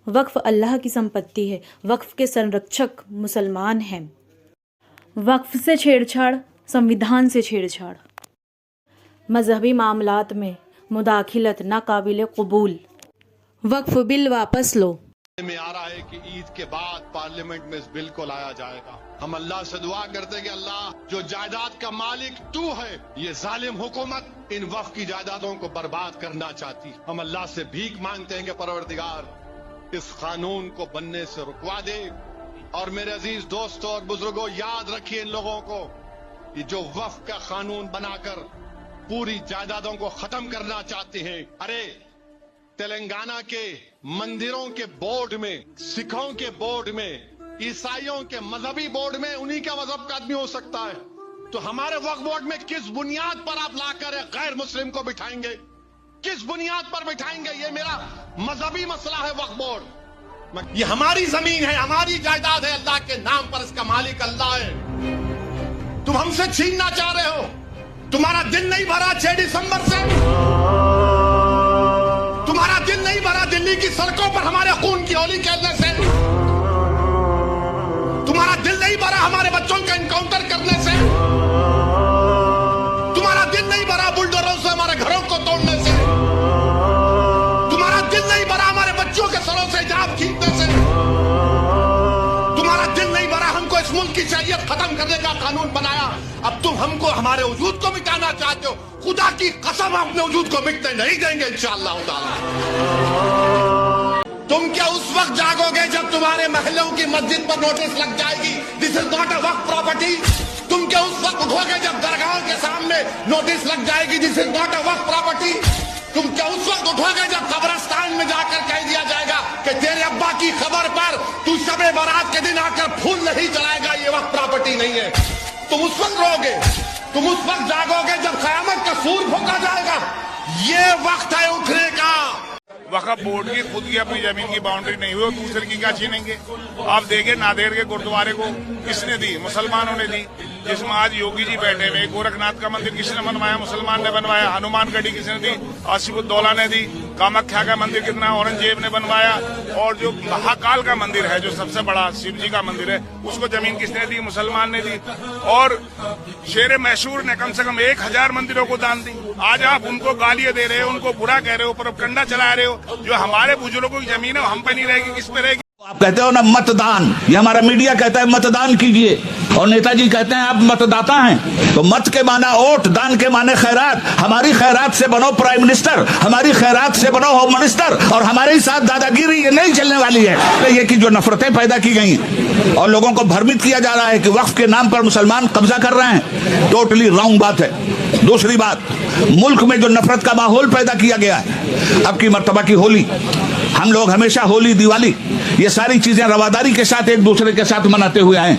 वक्फ अल्लाह की संपत्ति है। वक्फ के संरक्षक मुसलमान हैं। वक्फ से छेड़छाड़ संविधान से छेड़छाड़। मजहबी मामलात में मुदाखिलत नाकाबिल कबूल। वक्फ बिल वापस लो। में आ रहा है कि ईद के बाद पार्लियामेंट में इस बिल को लाया जाएगा। हम अल्लाह से दुआ करते हैं कि अल्लाह, जो जायदाद का मालिक तू है, ये जालिम हुकूमत इन वक्फ की जायदादों को बर्बाद करना चाहती। हम अल्लाह से भीख मांगते हैं कि परवरदिगार इस कानून को बनने से रुकवा दे। और मेरे अजीज दोस्तों और बुजुर्गों, याद रखिए इन लोगों को, ये जो वक्फ का कानून बनाकर पूरी जायदादों को खत्म करना चाहते हैं। अरे तेलंगाना के मंदिरों के बोर्ड में, सिखों के बोर्ड में, ईसाइयों के मजहबी बोर्ड में उन्हीं का मजहब का आदमी हो सकता है। तो हमारे वक्फ बोर्ड में किस बुनियाद पर आप लाकर गैर मुस्लिम को बिठाएंगे? किस बुनियाद पर बिठाएंगे? ये मेरा मजहबी मसला है। वक्फ बोर्ड ये हमारी जमीन है, हमारी जायदाद है। अल्लाह के नाम पर इसका मालिक अल्लाह है। तुम हमसे छीनना चाह रहे हो। तुम्हारा दिल नहीं भरा 6 दिसंबर से? तुम्हारा दिल नहीं भरा दिल्ली की सड़कों पर हमारे खून की होली खेलने से? तुम्हारा दिल नहीं भरा हमारे बच्चों का एनकाउंटर करने से? तुम्हारा दिल नहीं भरा बुलडोजरों से हमारे घरों को तोड़ने से? तुम्हारा दिल नहीं भरा हमारे बच्चों के सरों से हिजाब खींचने से? तुम्हारा दिल नहीं भरा हमको इस मुल्क की शरीयत खत्म करने का कानून बनाया? अब तुम हमको, हमारे वजूद को मिटाना चाहते हो। खुदा की कसम, अपने वजूद को मिटने नहीं देंगे इंशाअल्लाह ताला। तुम क्या उस वक्त जागोगे जब तुम्हारे महलों की मस्जिद पर नोटिस लग जाएगी, this is not a Waqf property? तुम क्या उस वक्त उठोगे जब दरगाहों के सामने नोटिस लग जाएगी, this is not a Waqf property? तुम क्या उस वक्त उठोगे जब कब्रिस्तान में जाकर कह दिया जाएगा कि तेरे अब्बा की खबर पर तू शबे बारात के दिन आकर फूल नहीं चलाएगा, ये वक्फ प्रॉपर्टी नहीं है? तुम उस वक्त रोगे, तुम उस वक्त जागोगे जब कयामत का सूर फूंका जाएगा। ये वक्त है उठने का। वक्फ बोर्ड की खुद की अपनी जमीन की बाउंड्री नहीं हुई और दूसरे की क्या छीनेंगे? आप देखें नांदेड़ के गुरुद्वारे को किसने दी? मुसलमानों ने दी। जिसमें आज योगी जी बैठे हुए, गोरखनाथ का मंदिर किसने बनवाया? मुसलमान ने बनवाया। हनुमान गढ़ी किसने दी? आसिफुद्दौला ने दी। कामाख्या का मंदिर कितना औरंगजेब ने बनवाया। और जो महाकाल का मंदिर है, जो सबसे बड़ा शिव जी का मंदिर है, उसको जमीन किसने दी? मुसलमान ने दी। और शेर मैसूर ने कम से कम 1000 मंदिरों को दान दी। आज आप उनको गालियां दे रहे हो, उनको बुरा कह रहे हो, प्रोपगेंडा चला रहे हो। जो हमारे बुजुर्गों की जमीन है हम पे नहीं रहेगी, किस पे रहेगी? आप कहते हो ना मतदान, ये हमारा मीडिया कहता है मतदान कीजिए, और नेताजी कहते हैं आप मतदाता हैं। तो मत के माना वोट, दान के माने खैरात। हमारी खैरात से बनो प्राइम मिनिस्टर, हमारी खैरात से बनो होम मिनिस्टर, और हमारे ही साथ दादागिरी ये नहीं चलने वाली है। तो ये कि जो नफरतें पैदा की गई और लोगों को भ्रमित किया जा रहा है कि वक्फ के नाम पर मुसलमान कब्जा कर रहे हैं, टोटली रॉन्ग बात है। दूसरी बात, मुल्क में जो नफरत का माहौल पैदा किया गया है, अब की मर्तबा की होली, हम लोग हमेशा होली, दिवाली, ये सारी चीजें रवादारी के साथ एक दूसरे के साथ मनाते हुए आए,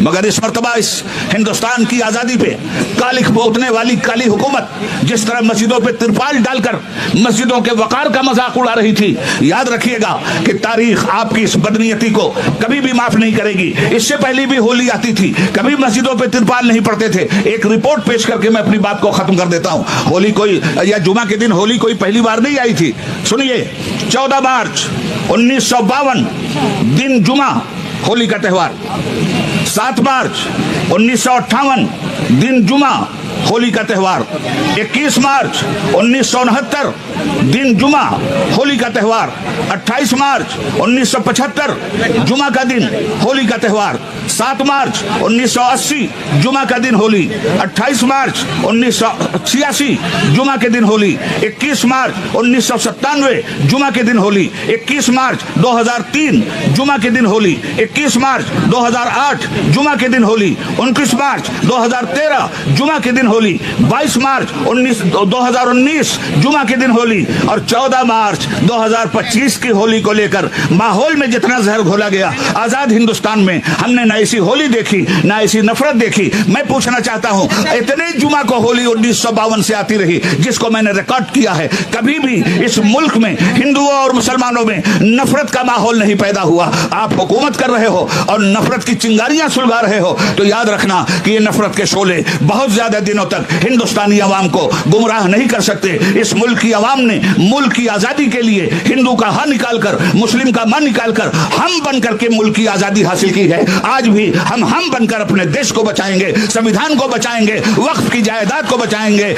मगर इस मर्तबा इस हिंदुस्तान की आजादी पे कालिख पोतने वाली काली हुकूमत जिस तरह मस्जिदों पे तिरपाल डालकर मस्जिदों के वकार का मजाक उड़ा रही थी, याद रखिएगा कि तारीख आपकी इस बदनीयती को कभी भी माफ नहीं करेगी। इससे पहले भी होली आती थी, कभी मस्जिदों पे तिरपाल नहीं पड़ते थे। एक रिपोर्ट पेश करके मैं अपनी बात को खत्म कर देता हूं। होली कोई, या जुमा के दिन होली कोई पहली बार नहीं आई थी। सुनिए, 14 मार्च 1952 दिन जुमा, होली का त्यौहार। 7 मार्च 1958 दिन जुमा, होली का त्यौहार। 21 मार्च 1969 दिन जुमा, होली का त्यौहार। 28 मार्च 1975 जुमा का दिन, होली का त्यौहार। 7 मार्च 1980 जुमा का दिन होली। 28 मार्च 1986 जुमा के दिन होली। 21 मार्च 1997 जुमा के दिन होली। 21 मार्च 2003 जुमा के दिन होली। 21 मार्च 2008 जुमा के दिन होली। 29 मार्च 2013 जुमा के दिन होली। 22 मार्च 2019 जुमा के दिन होली। और 14 मार्च 2025 की होली को लेकर माहौल में जितना जहर घोला गया आजाद हिंदुस्तान में, हमने न ऐसी होली देखी न ऐसी नफरत देखी। मैं पूछना चाहता हूं, इतने जुमा को होली 1952 से आती रही, जिसको मैंने रिकॉर्ड किया है, कभी भी इस मुल्क में हिंदुओं और मुसलमानों में नफरत का माहौल नहीं पैदा हुआ। आप हुकूमत कर रहे हो और नफरत की चिंगारियां सुलगा रहे हो, तो याद रखना कि ये नफरत के शोले बहुत ज्यादा दिनों तक हिंदुस्तानी अवाम को गुमराह नहीं कर सकते। इस मुल्क की अवाम ने मुल्क की आजादी के लिए हिंदू का हा निकालकर, मुस्लिम का मा निकालकर हम बनकर के मुल्क की आजादी हासिल की है। आज भी हम बनकर अपने देश को बचाएंगे, संविधान को बचाएंगे, वक्फ की जायदाद को बचाएंगे।